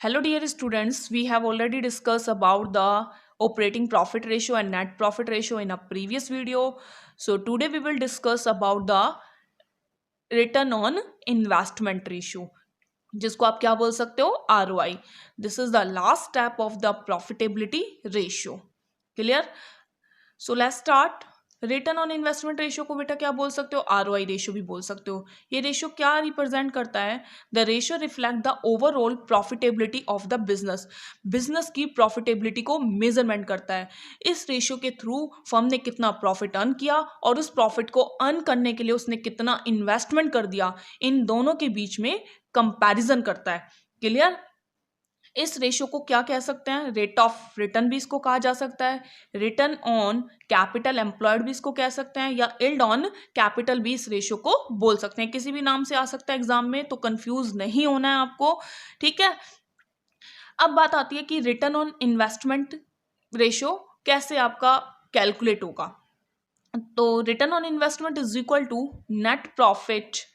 Hello dear students, we have already discussed about the operating profit ratio and net profit ratio in a previous video. So today we will discuss about the return on investment ratio, जिसको आप क्या बोल सकते हो ROI. This is the last step of the profitability ratio. Clear? So let's start. Return on investment ratio को बेटा क्या बोल सकते हो, ROI रेशियो भी बोल सकते हो. ये रेशियो क्या रिप्रेजेंट करता है? The ratio reflect the overall profitability of the business. Business की प्रॉफिटेबिलिटी को मेजरमेंट करता है. इस रेशियो के थ्रू फर्म ने कितना प्रॉफिट अर्न किया और उस प्रॉफिट को अर्न करने के लिए उसने कितना इन्वेस्टमेंट कर दिया, इन दोनों के बीच में कंपैरिजन करता है. क्लियर? इस रेशियो को क्या कह सकते हैं? रेट ऑफ रिटर्न भी इसको कहा जा सकता है, रिटर्न ऑन कैपिटल एम्प्लॉयड भी इसको कह सकते हैं, या यील्ड ऑन कैपिटल भी इस रेशियो को बोल सकते हैं. किसी भी नाम से आ सकता है एग्जाम में, तो कंफ्यूज नहीं होना है आपको. ठीक है. अब बात आती है कि रिटर्न ऑन इन्वेस्टमेंट रेशियो कैसे आपका कैलकुलेट होगा. तो return on investment is equal to net profit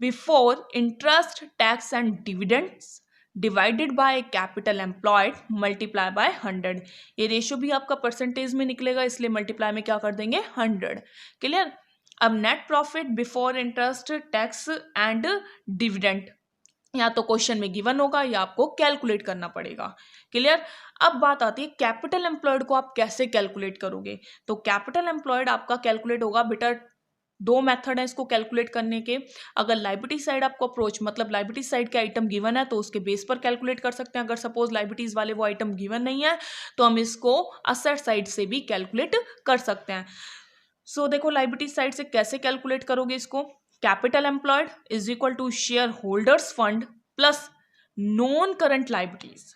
before interest, tax and dividends divided by capital employed multiply by 100. ये रेशियो भी आपका परसेंटेज में निकलेगा, इसलिए मल्टीप्लाई में क्या कर देंगे 100. क्लियर? अब net profit before interest, tax and dividend या तो क्वेश्चन में गिवन होगा या आपको कैलकुलेट करना पड़ेगा. क्लियर? अब बात आती है कैपिटल एम्प्लॉयड को आप कैसे कैलकुलेट करोगे. तो कैपिटल एम्प्लॉयड आपका कैलकुलेट होगा बेटा, दो मेथड है इसको कैलकुलेट करने के. अगर लाइबिलिटी साइड आपको अप्रोच, मतलब लाइबिलिटी साइड के आइटम गिवन है तो उसके बेस पर कैलकुलेट कर सकते हैं. अगर सपोज लाइबिलिटीज वाले वो आइटम गिवन नहीं है तो हम इसको असेट साइड से भी कैलकुलेट कर सकते हैं. सो देखो लाइबिलिटी साइड से कैसे कैलकुलेट करोगे इसको. Capital employed is equal to share holders fund plus non current liabilities.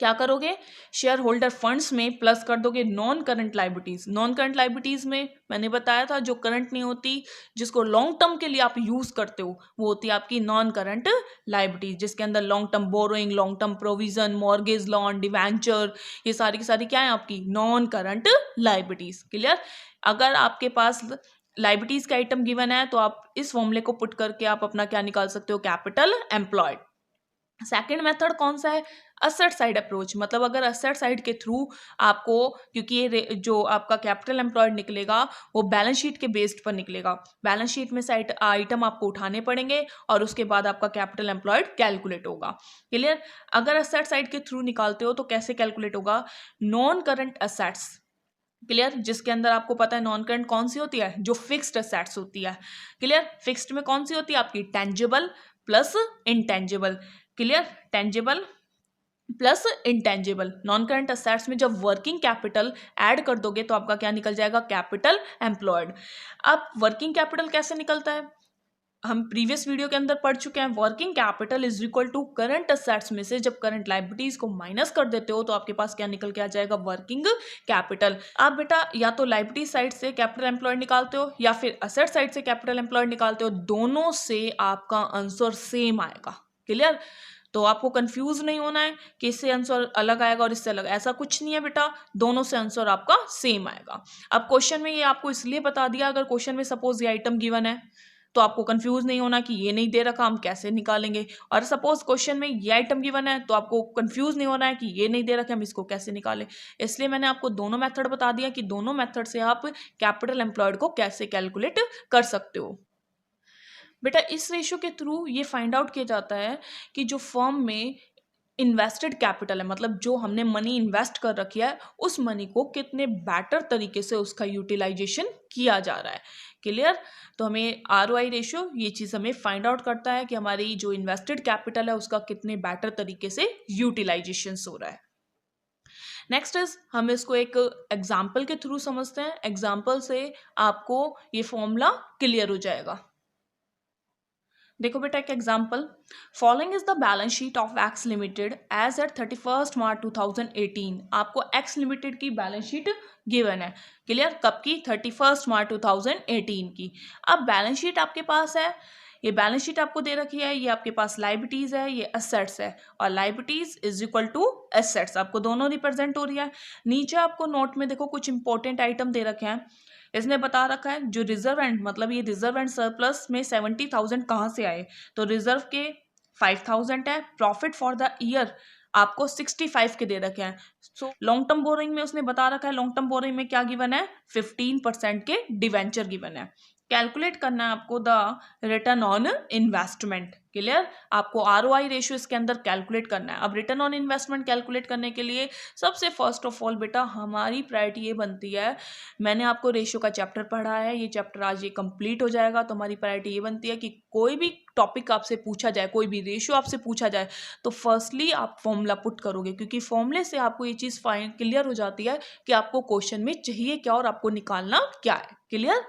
क्या करोगे? शेयर होल्डर फंड्स में प्लस कर दोगे non current liabilities. Non current liabilities में मैंने बताया था जो करंट नहीं होती, जिसको लॉन्ग टर्म के लिए आप यूज करते हो, वो होती है आपकी नॉन करंट लाइबिलिटीज, जिसके अंदर long term borrowing, long term provision, mortgage loan, debenture, ये सारी की सारी क्या है आपकी नॉन करंट लाइबिलिटीज. क्लियर? अगर आपके पास लाइबिलिटीज का आइटम गिवन है तो आप इस फॉर्मूले को पुट करके आप अपना क्या निकाल सकते हो, कैपिटल एम्प्लॉयड. सेकेंड मेथड कौन सा है? Asset side approach. मतलब अगर असेट साइड के थ्रू आपको, क्योंकि ये जो आपका कैपिटल एम्प्लॉयड निकलेगा वो बैलेंस शीट के बेस्ड पर निकलेगा, बैलेंस शीट में से आइटम आपको उठाने पड़ेंगे और उसके बाद आपका कैपिटल एम्प्लॉयड कैलकुलेट होगा. क्लियर? अगर असेट साइड के थ्रू निकालते हो तो कैसे कैलकुलेट होगा? Non current assets. क्लियर? जिसके अंदर आपको पता है नॉन करंट कौन सी होती है, जो फिक्स्ड असेट्स होती है. क्लियर? फिक्स्ड में कौन सी होती है आपकी, tangible plus intangible. Clear? Tangible plus intangible. Non current assets में जब वर्किंग कैपिटल ऐड कर दोगे तो आपका क्या निकल जाएगा, कैपिटल एम्प्लॉयड. अब वर्किंग कैपिटल कैसे निकलता है, हम प्रीवियस वीडियो के अंदर पढ़ चुके हैं. Working capital is equal to current assets में से जब करंट लाइबिलिटीज को माइनस कर देते हो तो आपके पास क्या निकल के आ जाएगा, वर्किंग कैपिटल. आप बेटा या तो लाइबिलिटी साइड से कैपिटल एम्प्लॉयड निकालते हो या फिर असेट साइड से कैपिटल एम्प्लॉयड निकालते हो, दोनों से आपका आंसर सेम आएगा. क्लियर? तो आपको कंफ्यूज नहीं होना है कि इससे आंसर अलग आएगा और इससे अलग, ऐसा कुछ नहीं है बेटा, दोनों से आंसर आपका सेम आएगा. अब क्वेश्चन में ये आपको इसलिए बता दिया, अगर क्वेश्चन में सपोज ये आइटम गिवन है तो आपको कंफ्यूज नहीं होना कि ये नहीं दे रखा हम कैसे निकालेंगे, और सपोज क्वेश्चन में ये आइटम गिवन है तो आपको कंफ्यूज नहीं होना है कि ये नहीं दे रखे हम इसको कैसे निकालें. इसलिए मैंने आपको दोनों मेथड बता दिया कि दोनों मेथड से आप कैपिटल एम्प्लॉयड को कैसे कैलकुलेट कर सकते हो. बेटा इस रेशियो के थ्रू ये फाइंड आउट किया जाता है कि जो फर्म में इन्वेस्टेड कैपिटल है, मतलब जो हमने मनी इन्वेस्ट कर रखी है, उस मनी को कितने बेटर तरीके से उसका यूटिलाइजेशन किया जा रहा है. क्लियर? तो हमें ROI रेशियो ये चीज़ हमें फाइंड आउट करता है कि हमारी जो इन्वेस्टेड कैपिटल है उसका कितने बेटर तरीके से यूटिलाइजेशन हो रहा है. नेक्स्ट इज हम इसको एक एग्जाम्पल के थ्रू समझते हैं. एग्जाम्पल से आपको ये फॉर्मूला क्लियर हो जाएगा. देखो बेटा एक example, following is the balance sheet of X limited as at 31 March 2018. आपको एक्स लिमिटेड की बैलेंस शीट गिवन है. क्लियर? कब की? 31 मार्च 2018 की. अब बैलेंस शीट आपके पास है, ये बैलेंस शीट आपको दे रखी है, ये आपके पास लाइबिलिटीज है, ये असेट्स है, और liabilities is equal to assets, आपको दोनों रिप्रेजेंट हो रही है. नीचे आपको नोट में देखो कुछ इंपॉर्टेंट आइटम दे रखे हैं. इसने बता रखा है जो रिजर्व एंड, मतलब ये रिजर्व एंड सरप्लस में 70,000 कहाँ से आए, तो रिजर्व के 5,000 है, प्रॉफिट फॉर द ईयर आपको 65 के दे रखे हैं। सो लॉन्ग टर्म बोरोइंग में उसने बता रखा है, लॉन्ग टर्म बोरोइंग में क्या गिवन है, 15% के डिवेंचर गिवन है। कैलकुलेट करना है आपको the return on investment. Clear, आपको आरओआई रेशियो इसके अंदर कैलकुलेट करना है। अब रिटर्न ऑन इन्वेस्टमेंट कैलकुलेट करने के लिए सबसे फर्स्ट ऑफ ऑल बेटा हमारी प्रायोरिटी ये बनती है, मैंने आपको रेशियो का चैप्टर पढ़ा है, ये चैप्टर आज ये कंप्लीट हो जाएगा, तो हमारी प्रायोरिटी ये बनती है कि कोई भी टॉपिक आपसे पूछा जाए, कोई भी रेशियो आपसे पूछा जाए, तो फर्स्टली आप फॉर्मूला पुट करोगे, क्योंकि फॉर्मूले से आपको ये चीज़ क्लियर हो जाती है कि आपको क्वेश्चन में चाहिए क्या और आपको निकालना क्या है। क्लियर,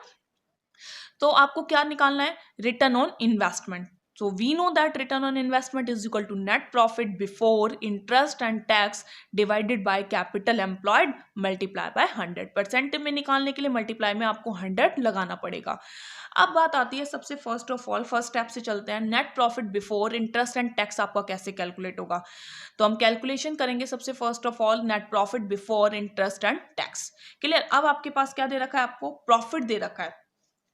तो आपको क्या निकालना है, return on investment. So we know that return on investment is equal to net profit before interest and tax divided by capital employed multiply by 100%। में निकालने के लिए मल्टीप्लाई में आपको 100 लगाना पड़ेगा। अब बात आती है सबसे first of all, first step से चलते हैं, net profit before interest and tax आपका कैसे कैलकुलेट होगा। तो हम कैलकुलेशन करेंगे सबसे first of all net profit before interest and tax. Clear, अब आपके पास क्या दे रखा है, आपको प्रॉफिट दे रखा है,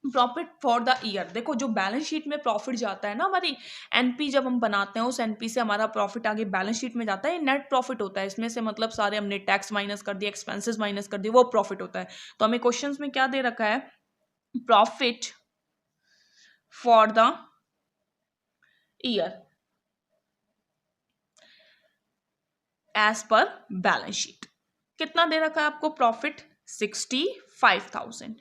प्रॉफिट फॉर द ईयर। देखो जो बैलेंस शीट में प्रॉफिट जाता है ना, हमारी एनपी जब हम बनाते हैं, उस एनपी से हमारा प्रॉफिट आगे बैलेंस शीट में जाता है, नेट प्रॉफिट होता है। इसमें से मतलब सारे हमने टैक्स माइनस कर दिया, एक्सपेंसेस माइनस कर दिए, वो प्रॉफिट होता है। तो हमें क्वेश्चंस में क्या दे रखा है, profit for the year as per balance sheet. कितना दे रखा है आपको प्रॉफिट, 65,000।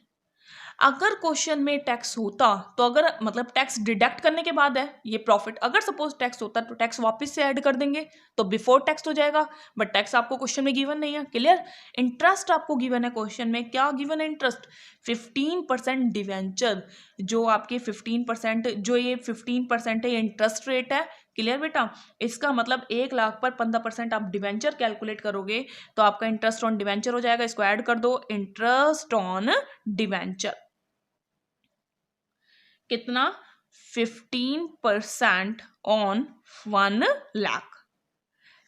अगर क्वेश्चन में टैक्स होता तो अगर मतलब टैक्स डिडक्ट करने के बाद है ये प्रॉफिट, अगर सपोज टैक्स होता तो टैक्स वापस से ऐड कर देंगे तो बिफोर टैक्स हो जाएगा, बट टैक्स आपको क्वेश्चन में गिवन नहीं है। क्लियर, इंटरेस्ट आपको गिवन है क्वेश्चन में, क्या गिवन है, इंटरेस्ट 15% डिवेंचर, जो आपके 15% जो ये 15% है, ये इंटरेस्ट रेट है। क्लियर बेटा, इसका मतलब 1 लाख पर 15% आप डिवेंचर कैलकुलेट करोगे तो आपका इंटरेस्ट ऑन डिवेंचर हो जाएगा, इसको ऐड कर दो, इंटरेस्ट ऑन डिवेंचर कितना, 15% ऑन 1 लाख।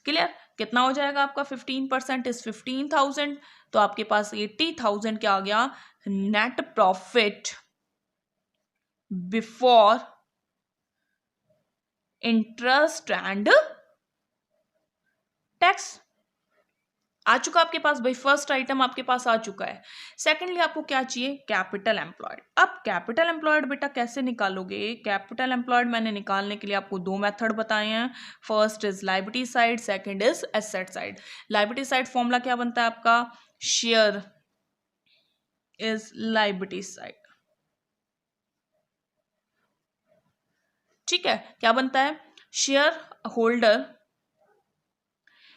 क्लियर, कितना हो जाएगा आपका, 15% इज 15,000, तो आपके पास 80,000 क्या आ गया, net profit before interest and tax. आ चुका आपके पास भाई, फर्स्ट आइटम आपके पास आ चुका है। सेकेंडली आपको क्या चाहिए, कैपिटल एम्प्लॉयड। अब कैपिटल एम्प्लॉयड बेटा कैसे निकालोगे, कैपिटल एम्प्लॉयड मैंने निकालने के लिए आपको 2 मेथड बताए हैं, first is liability side, second is asset side. Liability side formula क्या बनता है आपका, शेयर इज लायबिलिटी साइड। ठीक है, क्या बनता है,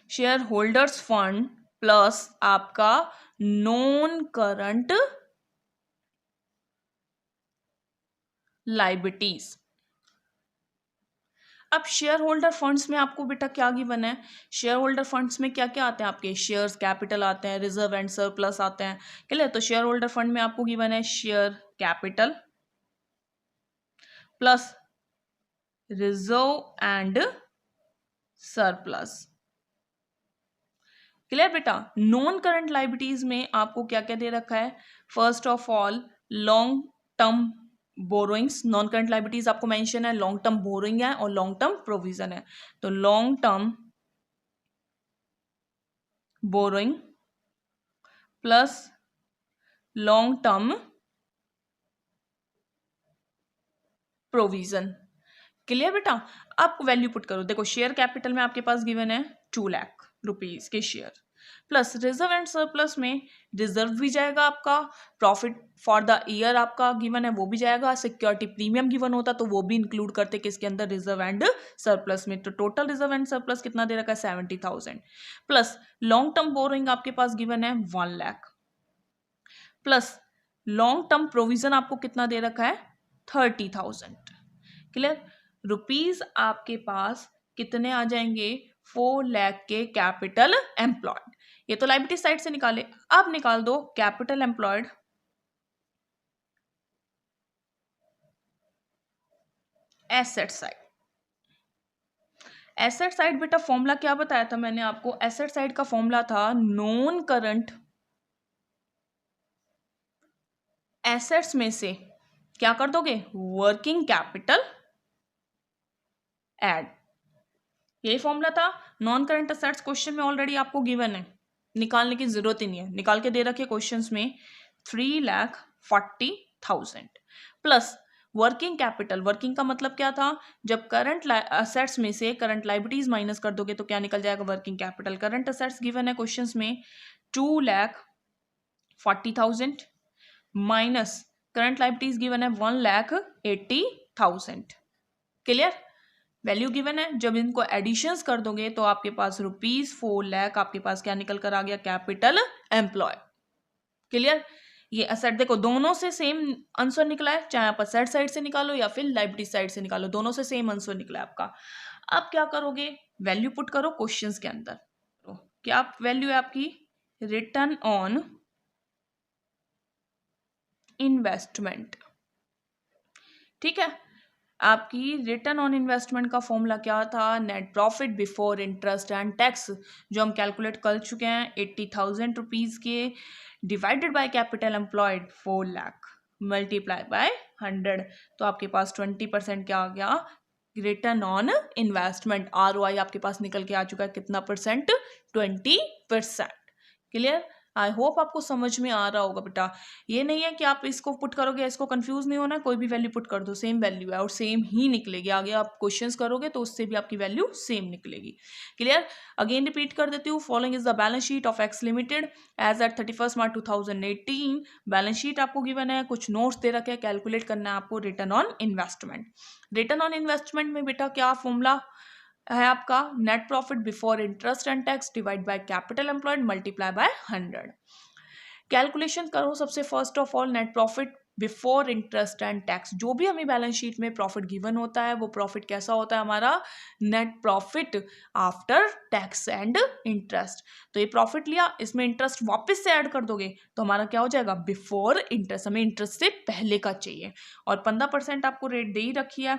शेयर होल्डर्स फंड प्लस आपका नॉन करंट लायबिलिटीज। अब शेयर होल्डर फंड्स में आपको बेटा क्या गिवन है, शेयर होल्डर फंड्स में क्या क्या आते हैं आपके, शेयर्स कैपिटल आते हैं, रिजर्व एंड सरप्लस आते हैं। क्लियर, तो शेयर होल्डर फंड में आपको गिवन है share capital plus reserve and surplus. Clear बेटा, नॉन करंट लायबिलिटीज में आपको क्या क्या दे रखा है, first of all long term borrowings, non current liabilities आपको मेंशन है, लॉन्ग टर्म बोरोइंग है और लॉन्ग टर्म प्रोविजन है। तो long term borrowing plus long term provision. Clear बेटा, आप वैल्यू पुट करो, देखो शेयर कैपिटल में आपके पास गिवन है 2 लाख रुपीज के share, plus reserve and surplus में रिजर्व भी जाएगा आपका, प्रॉफिट फॉर द ईयर आपका गिवन है वो भी जाएगा, सिक्योरिटी प्रीमियम गिवन होता तो वो भी इंक्लूड करते किसके अंदर, रिजर्व एंड सरप्लस में। तो टोटल रिजर्व एंड सरप्लस कितना दे रखा है, 70,000, प्लस लॉन्ग टर्म बोरोइंग आपके पास गिवन है 1 lakh, plus long term provision आपको कितना दे रखा है, 30,000। क्लियर, रुपीज आपके पास कितने आ जाएंगे, 4 लाख के कैपिटल एम्प्लॉयड। ये तो लायबिलिटी साइड से निकाले, अब निकाल दो capital employed asset side. Asset side बेटा फॉर्मूला क्या बताया था मैंने आपको, एसेट साइड का फॉर्मूला था नॉन करंट एसेट्स में से क्या कर दोगे, वर्किंग कैपिटल ऐड। यही फॉर्मूला था। नॉन करंट असेट्स क्वेश्चन में ऑलरेडी आपको गिवन है, निकालने की जरूरत ही नहीं है, निकाल के दे रखे क्वेश्चंस में 3,40,000 प्लस वर्किंग कैपिटल। वर्किंग का मतलब क्या था, जब करंट असेट्स में से करंट लाइबिलिटीज माइनस कर दोगे तो क्या निकल जाएगा, working capital. Current assets given है क्वेश्चंस में 2,40,000 माइनस करंट लाइबिलिटीज गिवन है 1,80,000। क्लियर, वैल्यू गिवन है, जब इनको एडिशंस कर दोगे तो आपके पास ₹4 लाख आपके पास क्या निकल कर आ गया, कैपिटल एम्प्लॉय। क्लियर, ये असेट देखो दोनों से सेम आंसर निकला है, चाहे आप असेट साइड से निकालो या फिर लाइबिलिटी साइड से निकालो, दोनों से सेम आंसर निकला है आपका। अब क्या करोगे, वैल्यू पुट करो क्वेश्चंस के अंदर। तो क्या वैल्यू है आपकी, रिटर्न ऑन इन्वेस्टमेंट। ठीक है, आपकी रिटर्न ऑन इन्वेस्टमेंट का फॉर्मूला क्या था, net profit before interest and tax, जो हम कैलकुलेट कर चुके हैं 80,000 रुपीज के, divided by capital employed 4 lakh multiply by 100, तो आपके पास 20% क्या आ गया, रिटर्न ऑन इन्वेस्टमेंट। ROI आपके पास निकल के आ चुका है कितना परसेंट, 20%। क्लियर, आई होप आपको समझ में आ रहा होगा बेटा। ये नहीं है कि आप इसको पुट करोगे, इसको कंफ्यूज नहीं होना, कोई भी वैल्यू पुट कर दो, सेम वैल्यू है और सेम ही निकलेगी। आगे आप क्वेश्चंस करोगे तो उससे भी आपकी वैल्यू सेम निकलेगी। क्लियर, अगेन रिपीट कर देती हूँ। Following is the balance sheet of X limited as at 31 March 2018। Balance sheet आपको गिवन है, कुछ नोट्स दे रखे हैं, कैलकुलेट करना है आपको return on investment. Return on investment में बेटा क्या फॉर्मूला है आपका, net profit before interest and tax divide by capital employed multiply by 100। Calculation करो सबसे first of all, net profit before interest and tax. जो भी हमें बैलेंस शीट में प्रॉफिट गिवन होता है वो प्रॉफिट कैसा होता है हमारा, net profit after tax and interest. तो ये प्रॉफिट लिया, इसमें इंटरेस्ट वापस से ऐड कर दोगे तो हमारा क्या हो जाएगा, बिफोर इंटरेस्ट। हमें इंटरेस्ट से पहले का चाहिए, और 15% आपको रेट दे ही रखी है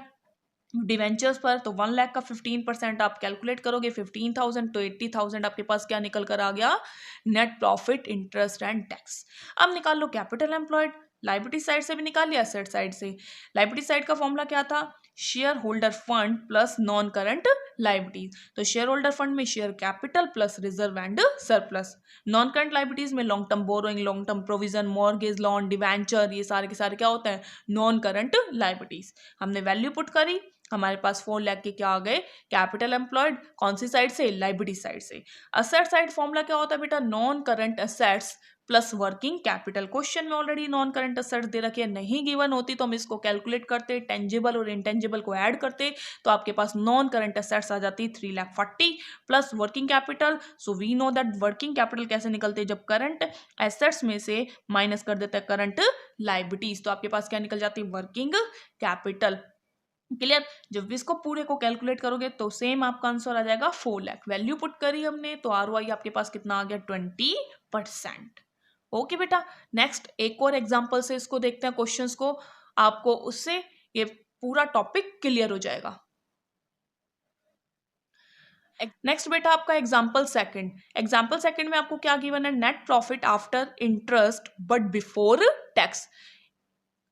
डिवेंचर्स पर, तो 1 लाख का 15% आप कैलकुलेट करोगे 15,000, तो 80,000 आपके पास क्या निकल कर आ गया, net profit interest and tax. अब निकाल लो कैपिटल एम्प्लॉयड, लाइबिलिटी साइड से भी निकाल लिया, एसेट साइड से। लाइबिलिटी साइड का फॉर्मूला क्या था, shareholder fund plus non current liabilities. तो शेयर होल्डर फंड में share capital plus reserve and surplus. Non current liabilities में long term borrowing, long term provision, mortgage loan, debenture, ये सारे के सारे क्या होते हैं, नॉन करंट लाइबिलिटीज। हमने वैल्यू पुट करी, हमारे पास 4 लाख के क्या आ गए, कैपिटल एम्प्लॉयड। कौन सी साइड से, लाइबिलिटी साइड से। असेट साइड फॉर्मूला क्या होता है बेटा, non current assets plus working capital. Question में ऑलरेडी नॉन करंट असेट्स दे रखे हैं, नहीं गिवन होती तो हम इसको कैलकुलेट करते, टेंजिबल और इंटेंजिबल को ऐड करते, तो आपके पास नॉन करंट असेट्स आ जाती 3,40,000 plus working capital. So we know that working capital कैसे निकलते हैं, जब करंट एसेट्स में से माइनस कर देते हैं करंट लाइबिलिटीज, तो आपके पास क्या निकल जाती है, वर्किंग कैपिटल। क्लियर, जब इसको पूरे को कैलकुलेट करोगे तो सेम आपका आंसर आ जाएगा 4 लाख। वैल्यू पुट करी हमने तो ROI आपके पास कितना आ गया, 20%। ओके बेटा, नेक्स्ट एक और एग्जांपल से इसको देखते हैं क्वेश्चंस को, आपको उससे ये पूरा टॉपिक क्लियर हो जाएगा। नेक्स्ट बेटा आपका एग्जांपल सेकंड में आपको क्या गिवन है, net profit after interest but before tax.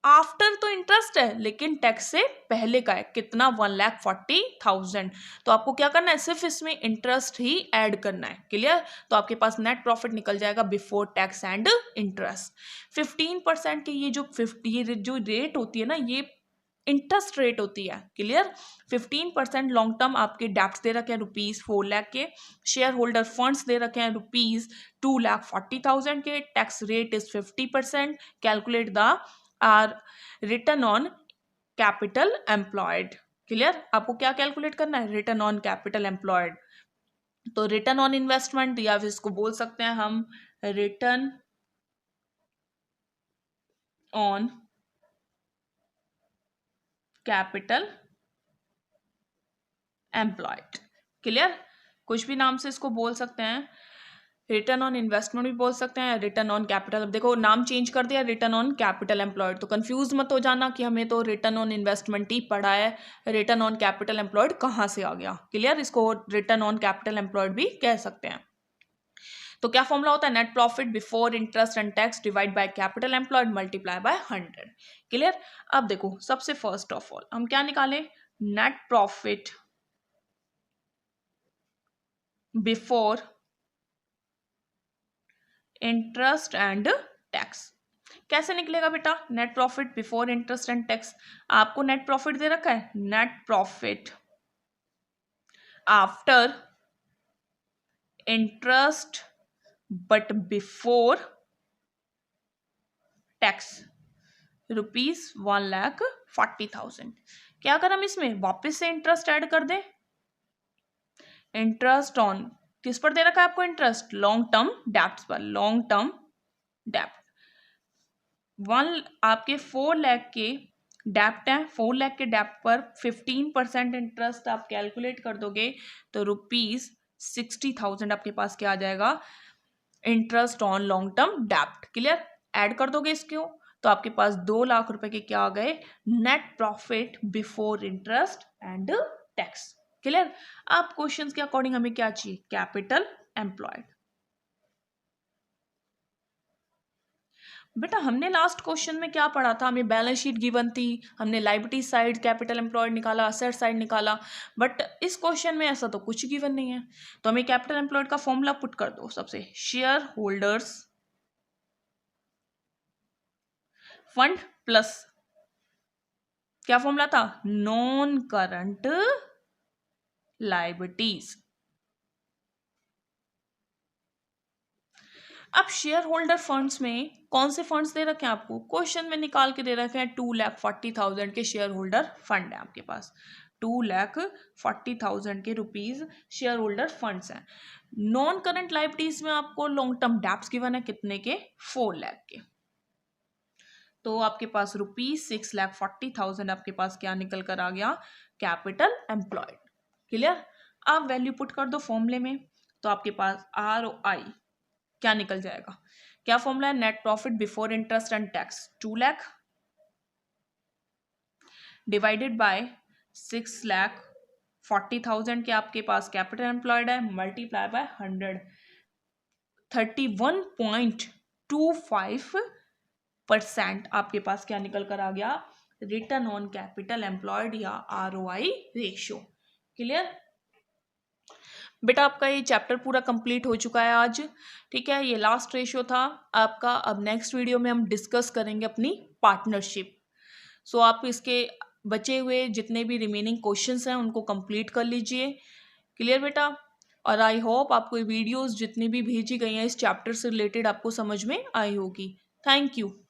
After तो इंटरेस्ट है लेकिन टैक्स से पहले का है, कितना, 1,40,000। तो आपको क्या करना है, सिर्फ इसमें इंटरेस्ट ही ऐड करना है। क्लियर, तो आपके पास नेट प्रॉफिट निकल जाएगा बिफोर टैक्स एंड इंटरेस्ट। 15% के ये जो रेट होती है ना, ये इंटरेस्ट रेट होती है। क्लियर, 15% लॉन्ग टर्म आपके डेप्ट दे रखे हैं ₹4 लाख के, शेयर होल्डर फंड्स दे रखे हैं ₹2,40,000 के, tax rate is 50%। Calculate the R return on capital employed. Clear, आपको क्या कैलकुलेट करना है, रिटर्न ऑन कैपिटल एम्प्लॉयड। तो रिटर्न ऑन इन्वेस्टमेंट या फिर इसको बोल सकते हैं हम return on capital employed. Clear, कुछ भी नाम से इसको बोल सकते हैं, रिटर्न ऑन इन्वेस्टमेंट भी बोल सकते हैं, रिटर्न ऑन कैपिटल। अब देखो नाम चेंज कर दिया, रिटर्न ऑन कैपिटल एम्प्लॉयड, तो कंफ्यूज मत हो जाना कि हमें तो रिटर्न ऑन इन्वेस्टमेंट ही पढ़ा है, रिटर्न ऑन कैपिटल एम्प्लॉयड कहाँ से आ गया। क्लियर, इसको रिटर्न ऑन कैपिटल एम्प्लॉयड भी कह सकते हैं। तो क्या फॉर्मूला होता है, net profit before interest and tax divide by capital employed multiply by 100। Clear, अब देखो सबसे फर्स्ट ऑफ ऑल हम क्या निकालें, net profit before interest and tax. कैसे निकलेगा बेटा net profit before interest and tax? आपको नेट प्रॉफिट दे रखा है, net profit after interest but before tax ₹1,40,000। क्या अगर हम इसमें वापस से इंटरेस्ट ऐड कर दें, इंटरेस्ट ऑन किस पर दे रखा है आपको इंटरेस्ट? लॉन्ग टर्म डेप्ट पर, लॉन्ग टर्म डेप्ट। आपके 4 लाख के डेप्ट है, 4 लाख के डेप्ट पर 15% इंटरेस्ट आप कैलकुलेट कर दोगे तो ₹60,000 आपके पास क्या आ जाएगा? इंटरेस्ट ऑन लॉन्ग टर्म डेप्ट। क्लियर? ऐड कर दोगे इसको तो आपके पास 2 लाख रुपए के क्या आ गए? Net profit before interest and tax. Clear? आप क्वेश्चंस के अकॉर्डिंग हमें क्या चाहिए? Capital employed. बेटा हमने लास्ट क्वेश्चन में क्या पढ़ा था? हमें बैलेंस शीट गिवन थी, हमने लायबिलिटी साइड कैपिटल एम्प्लॉयड निकाला, असेट साइड निकाला, बट इस क्वेश्चन में ऐसा तो कुछ गिवन नहीं है। तो हमें कैपिटल एम्प्लॉयड का फॉर्मूला पुट कर दो। सबसे शेयर होल्डर्स फंड प्लस क्या फॉर्मूला था? Non current liabilities. अब शेयर होल्डर फंड्स में कौन से फंड्स दे रखे हैं आपको? क्वेश्चन में निकाल के दे रखे हैं 2,40,000 के शेयर होल्डर फंड है आपके पास। 2,40,000 के रुपीज शेयर होल्डर फंड्स हैं। नॉन करंट लायबिलिटीज में आपको लॉन्ग टर्म डेप्ट्स गिवन है कितने के? 4 लाख के। तो आपके पास ₹6,40,000 आपके पास क्या निकल कर आ गया? Capital employed. क्लियर? आप वैल्यू पुट कर दो फॉर्मूले में तो आपके पास ROI क्या निकल जाएगा? क्या फॉर्मूला है? Net profit before interest and tax 2 lakh divided by 6,40,000 के आपके पास कैपिटल एम्प्लॉयड है, मल्टीप्लाई बाय 100। 31.25% आपके पास क्या निकल कर आ गया? रिटर्न ऑन कैपिटल एम्प्लॉयड या ROI रेशियो। क्लियर? बेटा आपका ये चैप्टर पूरा कंप्लीट हो चुका है आज। ठीक है, ये लास्ट रेशियो था आपका। अब नेक्स्ट वीडियो में हम डिस्कस करेंगे अपनी पार्टनरशिप। सो आप इसके बचे हुए जितने भी रिमेनिंग क्वेश्चंस हैं उनको कंप्लीट कर लीजिए। क्लियर बेटा? और आई होप आपको वीडियोस जितनी भी भेजी गई हैं इस चैप्टर से रिलेटेड आपको समझ में आई होगी। Thank you.